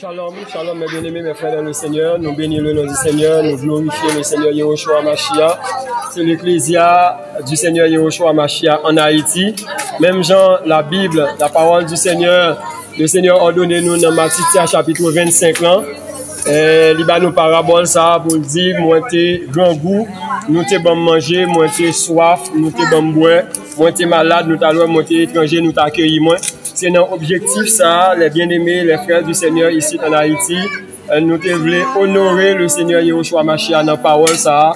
Shalom, shalom mes bien-aimés, mes frères dans le Seigneur. Nous bénissons le nom du Seigneur, nous glorifions le Seigneur Yahushua Hamashiach. C'est l'ecclésia du Seigneur Yahushua Hamashiach en Haïti. Même Jean, la Bible, la parole du Seigneur, le Seigneur ordonne nous dans Matthieu chapitre 25 là. Il va nous parabole ça pour dire, moi t'es grand goût, nous t'es bon manger, moi t'es soif, nous t'es bon boire, moi t'es malade, nous t'allons, moi t'es étranger, nous t'accueillir moins. C'est un objectif ça, les bien-aimés, les frères du Seigneur ici en Haïti, nous voulons honorer le Seigneur Yahushua Hamashiach dans la parole ça,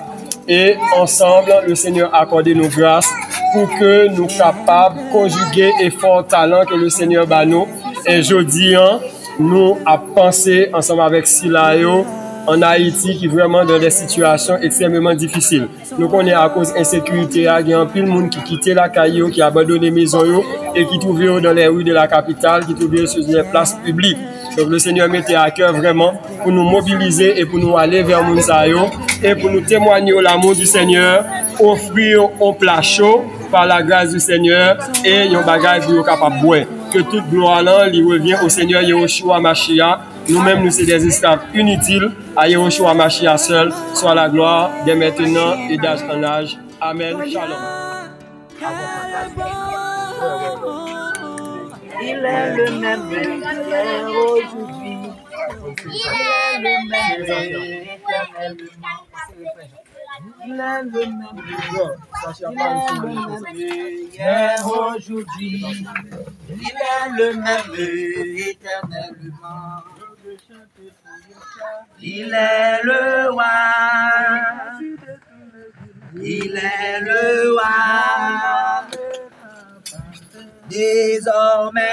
et ensemble le Seigneur accorde nos grâces pour que nous capables de conjuguer efforts, talents que le Seigneur bat nous. Et jeudi, nous avons pensé ensemble avec Silayo en Haïti qui est vraiment dans des situations extrêmement difficiles. Nous connaissons à cause de l'insécurité, il y a un pile de monde qui quitte la caillou, qui a abandonné les maisons et qui trouve dans les rues de la capitale, qui trouve sur les places publiques. Donc le Seigneur mettait à cœur vraiment pour nous mobiliser et pour nous aller vers Mounsayo et pour nous témoigner l'amour du Seigneur, offrir un plat chaud par la grâce du Seigneur et un bagage pour capable de boire. Que toute gloire là, lui revient au Seigneur Yahushua Hamashiach. Nous-mêmes, nous sommes des esclaves inutiles. À Yahushua Hamashiach seul, soit la gloire dès maintenant et d'âge en âge. Amen. Shalom. Il est le même hier, aujourd'hui. Il est le même éternellement. Il est le même hier, aujourd'hui. Il est le même éternellement. Il est le roi. Il est le roi. Désormais,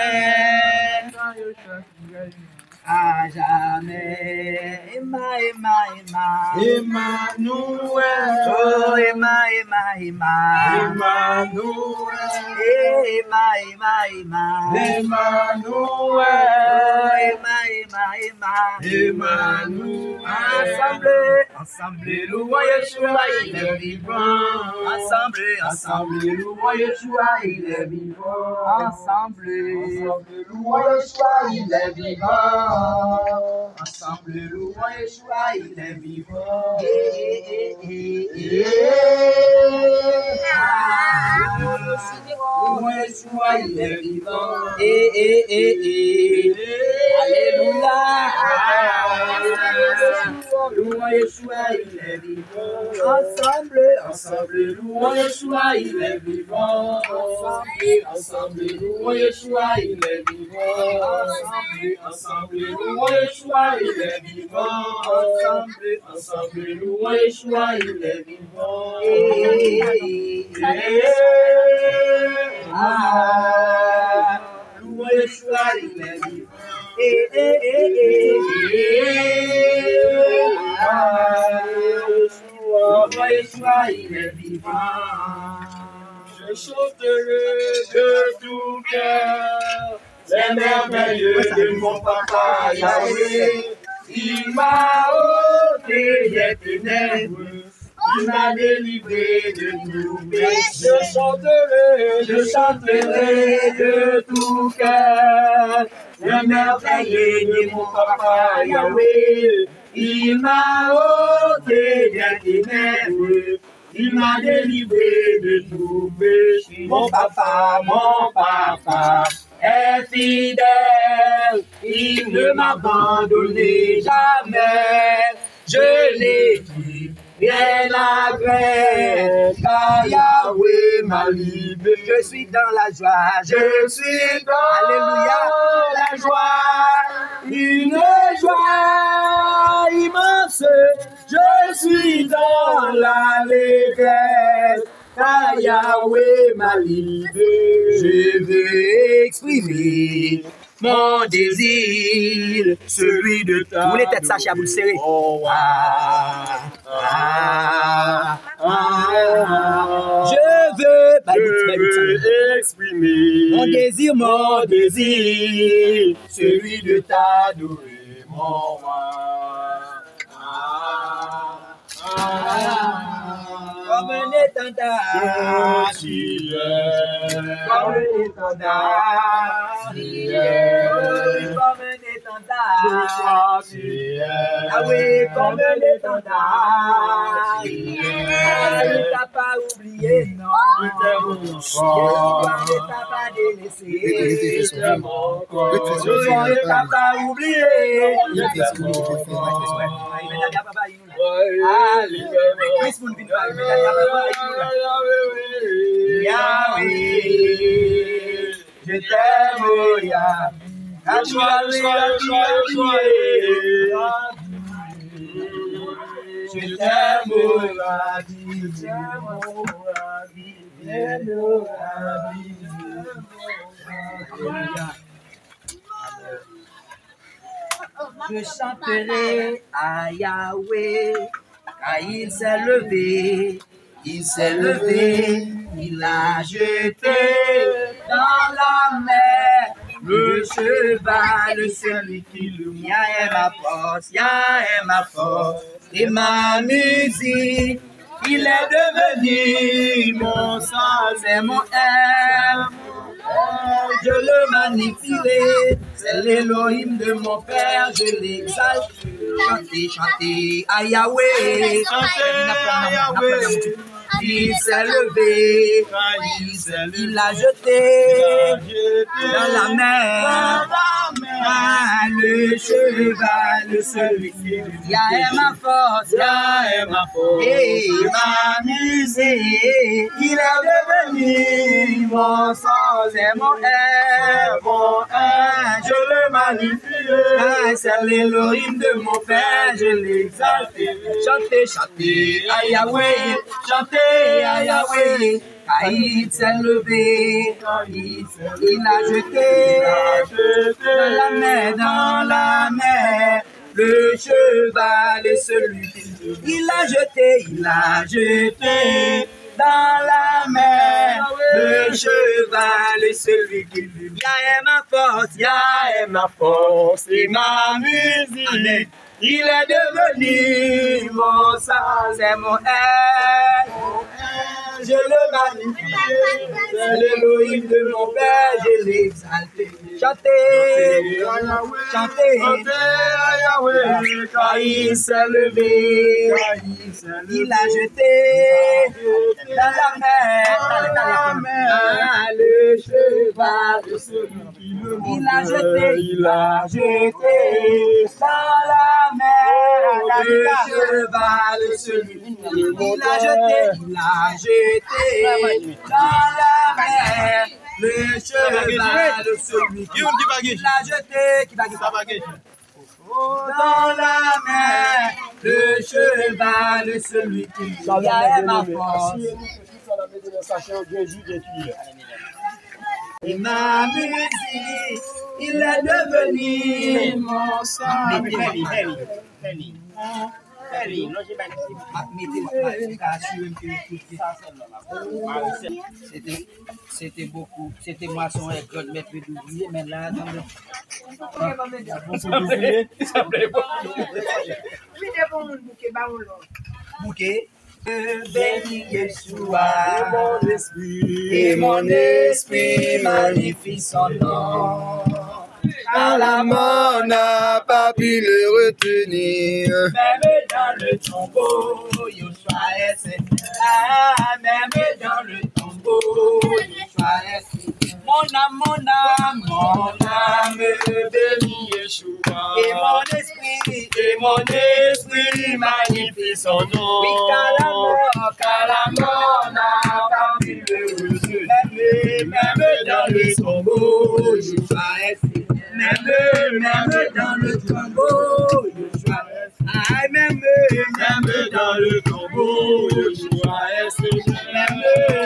à jamais, Emmanuel, oh Emmanuel, ensemble, louons Yeshua, il est vivant. Ensemble, louons Yeshua, il est vivant. Ensemble, louons Yeshua, il est vivant. Ensemble, louons Yeshua, il est vivant. Louons Yeshua, il est vivant. Alléluia. Louons Yeshua, il est vivant. Ensemble, louons Yeshua, il est vivant. Ensemble, louons Yeshua, il est vivant. Ensemble, louons Yeshua, il est vivant. Ensemble, louons Yeshua, il est vivant. Louons Yeshua, il est vivant. Yeshua, il est vivant. Je chanterai de tout cœur les merveilleux de mon papa Yahweh. Il m'a ôté des ténèbres, il m'a délivré de tout péché. Je chanterai de tout cœur les merveilleux de mon papa Yahweh. Il m'a ôté des ténèbres, il m'a délivré de tout péché. Mon papa est fidèle, il ne m'abandonne jamais. Je l'ai dit, rien à craindre, car Yahweh m'a libéré. Je suis dans la joie, je suis dans la joie, une joie immense. Je suis dans l'allégresse, car Yahweh m'a libéré. Je veux exprimer mon désir, celui de ta. Vous voulez être sachez à vous le serrer. Je veux exprimer mon désir, celui de t'adorer, mon roi. Comme un étendard, comme un étendard, comme un l'étendard. Yahweh comme l'étendard. Il t'a pas oublié, non. Il ne t'a pas délaissé. Il ne t'a pas oublié. Yahweh, je t'aime, Yahweh. Je t'aime, je chanterai à Yahweh, car il s'est levé, il a jeté dans la mer le cheval, celui qui le mien est ma force, et ma musique. Il est devenu mon sang, c'est mon air. Je le magnifierai, c'est l'Élohim de mon père, je l'exalte. Chantez à Yahweh, il s'est levé, il a jeté dans la mer le cheval, celui qui est ma force, et ma musique. Il est devenu mon sang, c'est mon air, je le magnifie, c'est l'Élohim de mon père, je l'exalte. Chantez à Yahweh, chantez à Yahweh, car il s'est levé, il a jeté dans la mer, le cheval et celui qui il a jeté dans la mer, le cheval et celui qui Yah est ma force, et ma musique. Il est devenu mon sang, c'est mon air. Je le magnifie, c'est l'Élohim de mon père, je l'exalte. Chantez à Yahweh, car il s'est levé, il a jeté dans la mer le cheval de celui qui le monte. Il a jeté dans la mer le cheval de celui qui le monte. Il a jeté dans la mer le cheval de celui qui l'a jeté, dans la mer le cheval de celui qui est ma force. Et ma musique, il est devenu mon sang. C'était beaucoup, c'était moisson et God maître d'oublier, mais là, dans le... Bouquet. Béni Yeshua, et mon esprit magnifie son nom. Car la mort n'a pas pu le retenir. Même dans le tombeau, Yeshua est Seigneur. Même dans le tombeau, Yeshua est Seigneur. Mon âme, béni Yeshua. Et mon esprit magnifie son nom. Oui, car la mort n'a pas pu le retenir. Même dans le tombeau, Yeshua est Seigneur. Même dans le tombeau, Yeshua est Seigneur. Même dans le tombeau, Yeshua est Seigneur.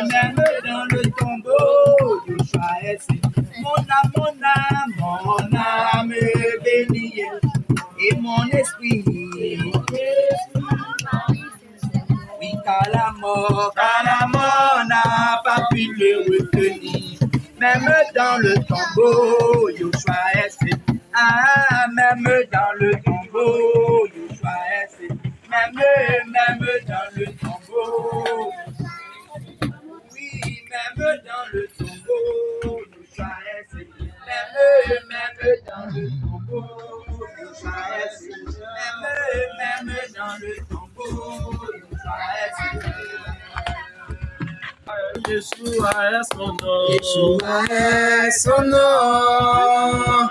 Même dans le tombeau, Yeshua est Seigneur. Mon âme bénie et mon esprit. Oui, car la mort n'a pas pu le retenir. Même dans le tombeau, Yeshua est Seigneur. Même dans le tombeau, Yeshua est Seigneur. Même dans le tombeau. Oui, même dans le tombeau, Yeshua est Seigneur. Même dans le tombeau. Même dans le tombeau, Yeshua est son nom. Yeshua est son nom.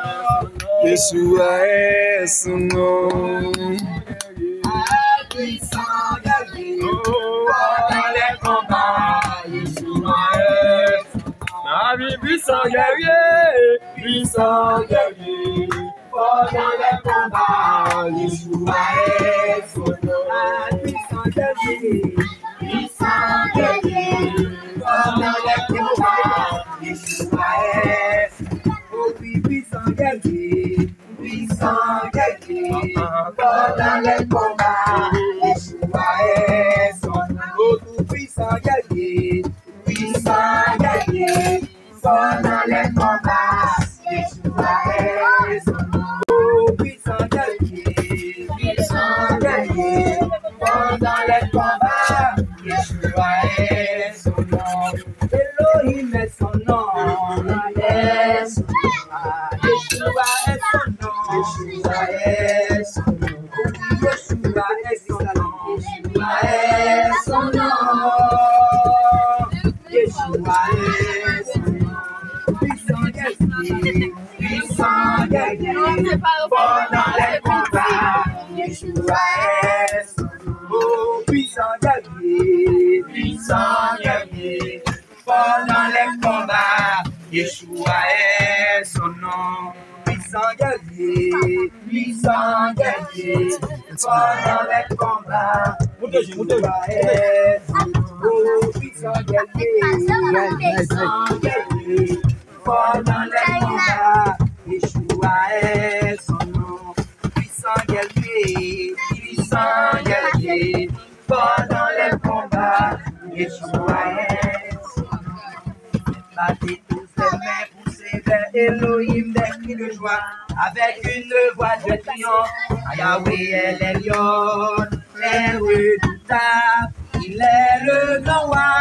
Yeshua est son nom. Puissant guerrier, dans les combats, Yeshua est son nom. Ma vie puissant guerrier, Puissant guerrier, fort dans les combats, Yeshua est son nom. Puissant guerrier, fort dans les combats, Yeshua est son nom. Oh oui, puissant guerrier, fort dans les combats, Yeshua est son nom. Oh puissant guerrier, fort dans les combats, Yeshua est son nom. Oh puissant guerrier, fort dans les combats, Yeshua est son nom. Elohim est son nom, Yeshua est son nom, Yeshua est son nom, Yeshua est son nom, Yeshua est son nom, Yeshua est son nom. Puissant guerrier, fort dans les combats, Yeshua est son nom. Oh, puissant guerrier, fort dans les combats, Yeshua est son nom. Puissant guerrier, fort dans les combats, Yeshua est son nom. Oh, puissant guerrier, fort dans les combats, Yeshua est son nom. Puissant guerrier, fort dans les combats, Yeshua est son nom. Battez tous les mains, poussez vers Elohim des cris de joie, avec une voix de triomphe. Yahweh est l'Elion, est redoutable. Il est le grand roi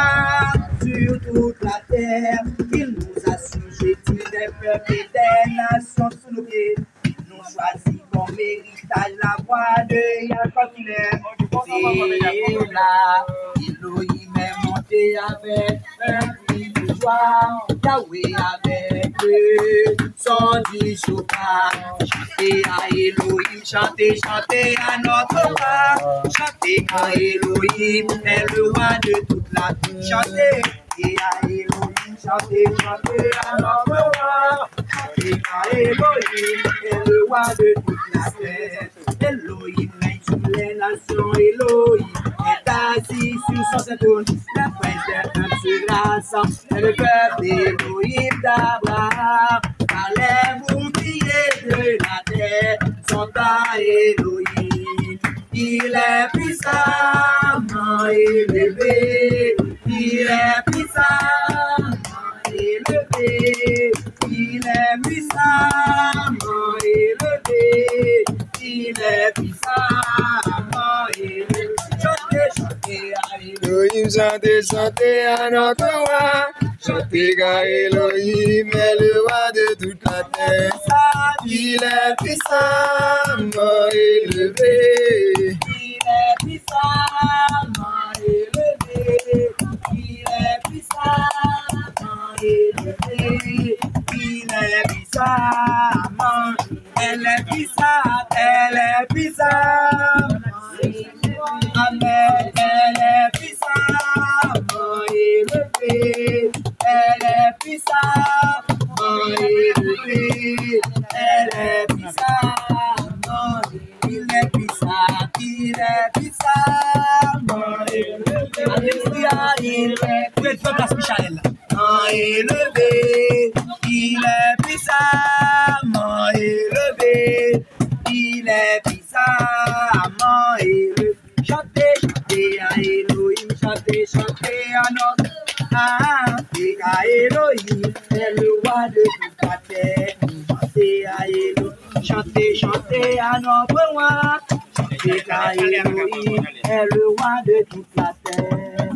sur toute la terre. Il nous a sujetés des peuples et des nations sous nos pieds. Nous choisis comme héritage la voix de Jacob. Il est là. Elohim est monté avec un cri de joie. Yahweh avec eux, son dit chauffard. Chantez à Elohim, chantez à notre roi. Chantez à Elohim, est le roi de toute la terre. Chantez à Elohim, chantez à notre roi. Chantez à Elohim, est le roi de toute la terre. Elohim règne sur les nations, Elohim est assis sur son trône. La prince des peuples se rassemble, et le peuple Elohim d'Abraham. Allez vous crier de la terre, sont à Elohim. Il est puissamment élevé, il est puissamment élevé, il est puissamment élevé, il est puissamment élevé. Chantez, chantez à Elohim, chantez à notre roi. Chantez à Elohim, est le roi de toute la terre. Il est puissamment élevé. Il est puissamment élevé. Il est puissamment élevé. Il est puissamment. Elle est puissante. Elle est puissamment élevé. Amen. Elle est puissamment élevé. Elle est puissamment élevé. Elle est puissamment. Il est puissant. Il est puissamment élevé. Alléluia. Il est puissamment élevé. Il est puissamment élevé. Il est puissamment élevé. Chantez, chantez à Elohim, chantez, chantez à notre. Chantez à Elohim, est le roi de toute la terre. Chantez à Elohim, chantez, chantez à notre roi. Chantez à Elohim, est le roi de toute la terre.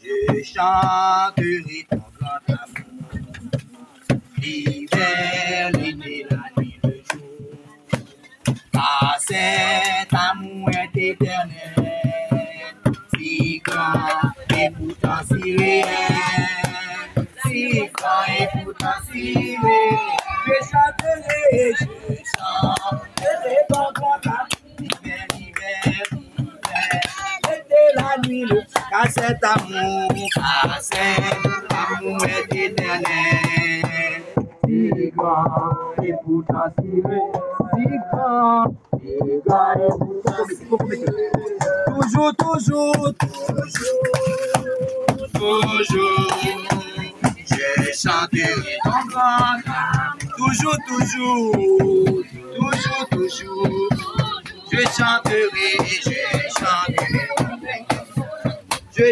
Je chanterai ton grand amour, l'hiver, l'été, la nuit, le jour. cet amour est éternel, si grand et pourtant si réel, si grand et pourtant si réel. Je chanterai ton grand l'hiver, l'été, la nuit, car cet amour est éternel. Si grand et pourtant si réel, si grand et pourtant si réel. Toujours, je chanterai ton grand amour. Toujours, je chanterai. Je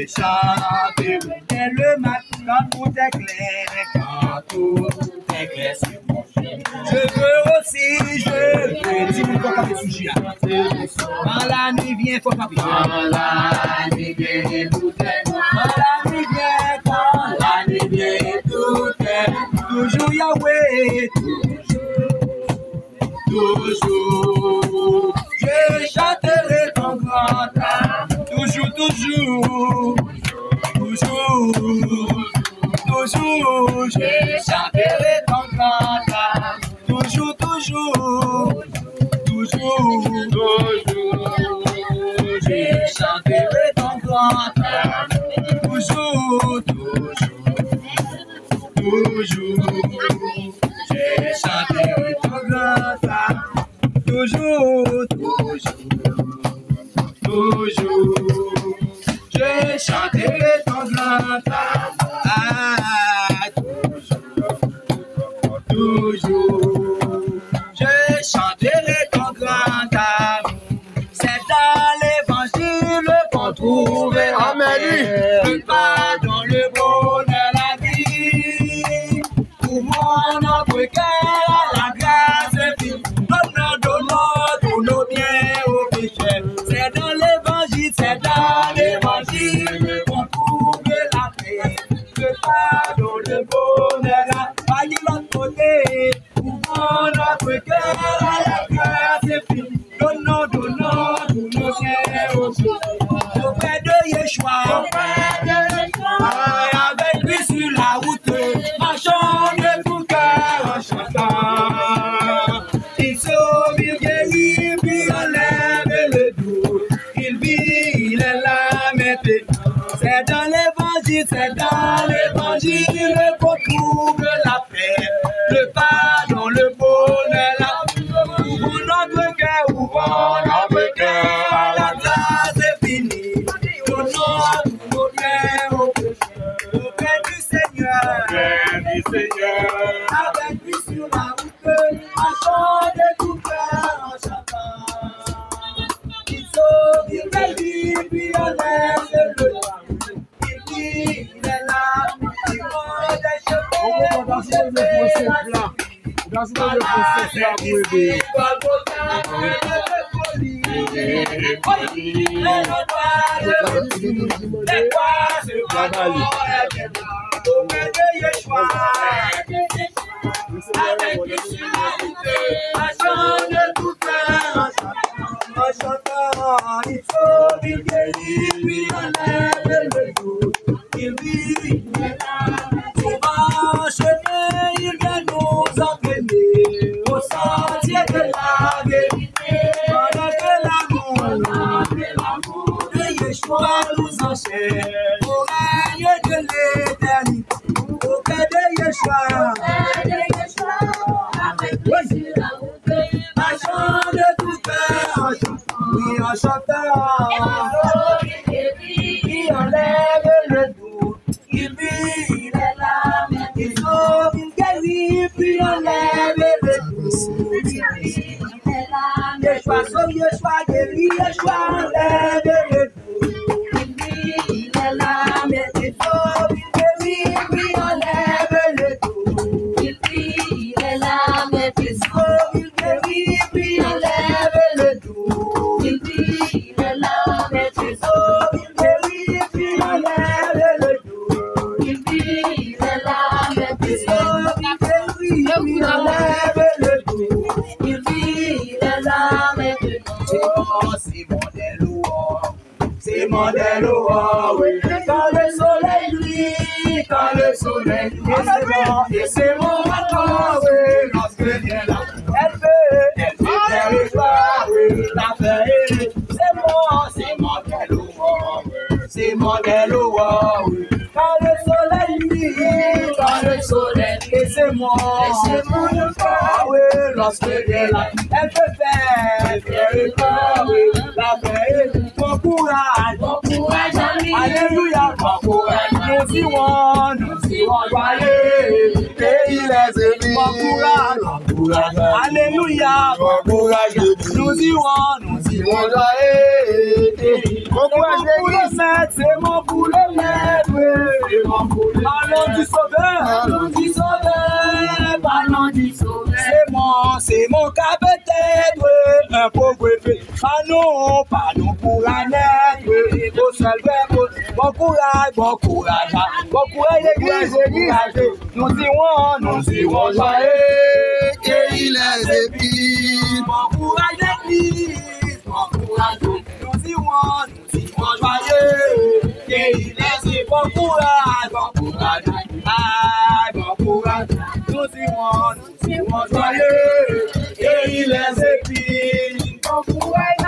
chanterai dès le matin quand tout est clair, c'est mon Dieu. Je veux dire qu'il faut pas réfugier. Quand la nuit vient, faut pas prier. Quand la nuit vient, tout est. Quand la nuit vient, tout est. Toujours Yahweh, toujours. Je chanterai ton grand amour. Toujours. Je chanterai ton grand amour. Toujours. Je chanterai ton grand amour. Toujours. Je chanterai ton grand amour. Toujours. Je chanterai ton grand amour. Toujours. Je chanterai ton grand amour. C'est dans l'évangile qu'on trouvera le pardon, le bonheur, la vie. Pour mon notre cœur, la grâce infinie. Donnons tous nos biens aux pécheurs. C'est dans l'évangile qu'on trouve la paix, le pardon, le bonheur, la vie. L'autre côté, pour notre cœur, la grâce infinie. Donnons tous nos biens aux pécheurs. Auprès de Yeshua, avec lui sur la route, marchons de tout cœur en chantant. Il sauve, il guérit, puis enlève le doute. Il vit, il est là maintenant. C'est dans l'évangile qu'on trouve la paix, le pardon, le bonheur, la vie. Ouvrons notre cœur à la grâce infinie. Donnons nos biens aux pécheurs. Auprès du Seigneur, avec lui sur la route, marchons de tout cœur en chantant. Il sauve, il guérit, puis enlève le doute. Il dit, il est là, il rend des cheveux. Il vit, il vient nous entraîner au sentier de la vérité. Pendant que l'amour de Yeshua nous enchaîne au règne de l'éternité. Auprès de Yeshua, avec lui sur la route, marchons de tout cœur, oui, en chantant. Il enlève le doute, il vit, il est là, il sauve, il guérit, puis enlève le doute. Yeshua sauve, Yeshua guérit, Yeshua enlève le doute. Il vit, il est là, mais il sauve, il guérit, puis enlève le doute. Il vit, il est là, mais il sauve, il guérit, puis enlève le doute. Il vit, il est là, mais il sauve, il guérit, puis enlève le doute. Il vit, il est là, mais il sauve, il guérit, puis enlève le doute. Il vit, modèle au roi, oui. Quand le soleil brille, quand le soleil brille, et c'est mon encore, oui. Lorsque vient là, elle fait faire le soir, oui. La fête, c'est modèle au roi, oui. C'est modèle au roi, oui. Quand le soleil brille, quand le soleil, et c'est mon encore, oui. Lorsque vient là, elle peut faire le soir, oui. La fête, bon courage, alléluia, bon courage, nous y joyeux, et il est émis, bon courage, alléluia, bon courage, nous y joyeux, bon courage, c'est mon pour le maître, allons du sauveur, allons du sauveur, c'est mon capitaine, un pauvre fait, pas nous pour la naître, au seul verbe, bon courage, l'église, nous irons joyeux, et il est épis. Bon courage l'église, nous irons joyeux, et il est bon courage, nous irons joyeux, et il est épis. Bon courage,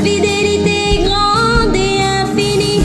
fidélité grande et infinie,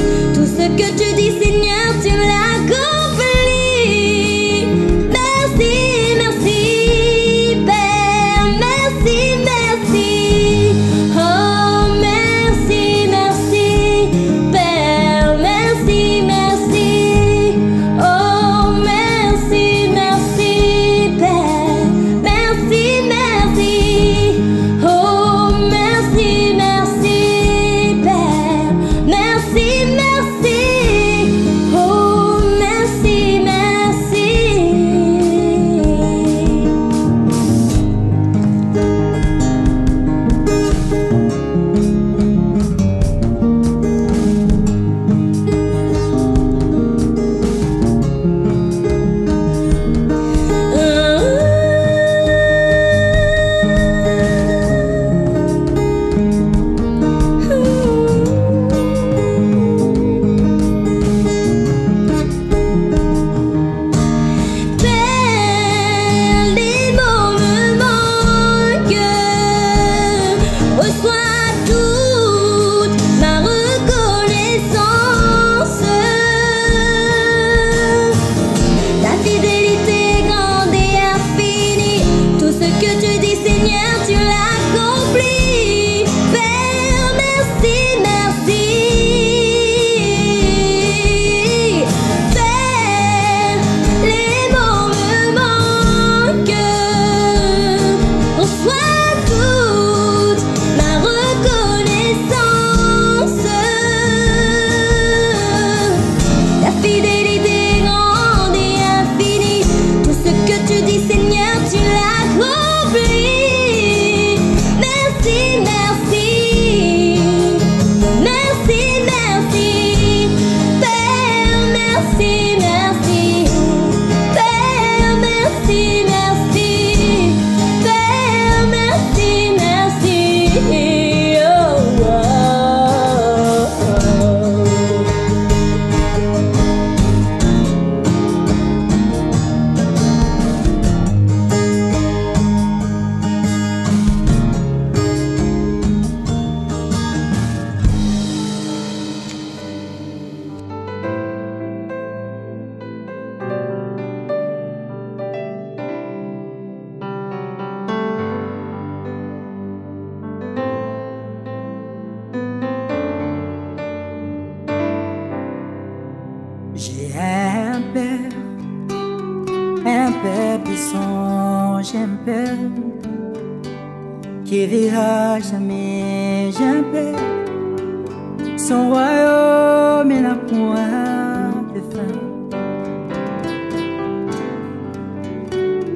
Père puissant, j'ai un Père qui vivra jamais, j'ai un Père. Son royaume n'a point de fin.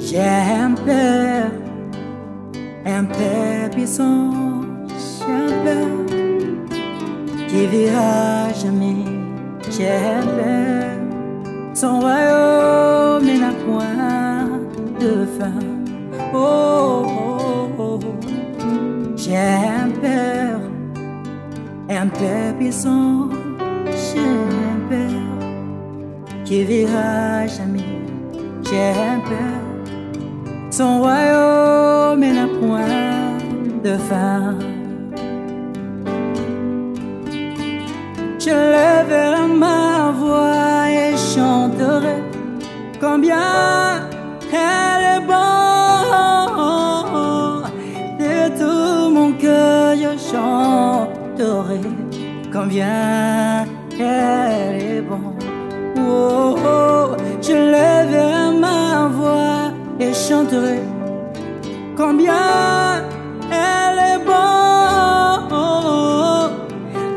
J'ai un Père puissant, j'ai un Père qui vivra jamais, j'ai un Père. Son royaume n'a point de fin. Oh, oh, oh. J'ai un Père puissant, j'ai un Père qui vivra jamais, j'ai un Père. Son royaume n'a point de fin. Je lèverai ma voix et chanterai combien elle est bonne. De tout mon cœur je chanterai combien elle est bonne. Oh, oh, je lèverai ma voix et chanterai combien elle est bonne.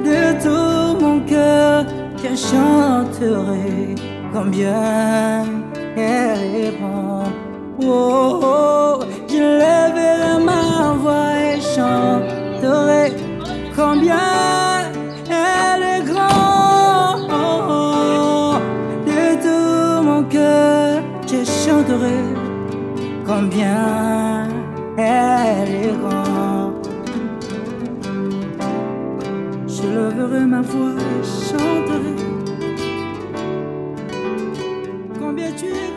De tout mon cœur je chanterai combien elle est bonne. Oh, oh, je lèverai ma voix et chanterai combien elle est grande. De tout mon cœur je chanterai combien elle est grande. Je lèverai ma voix et chanterai combien tu es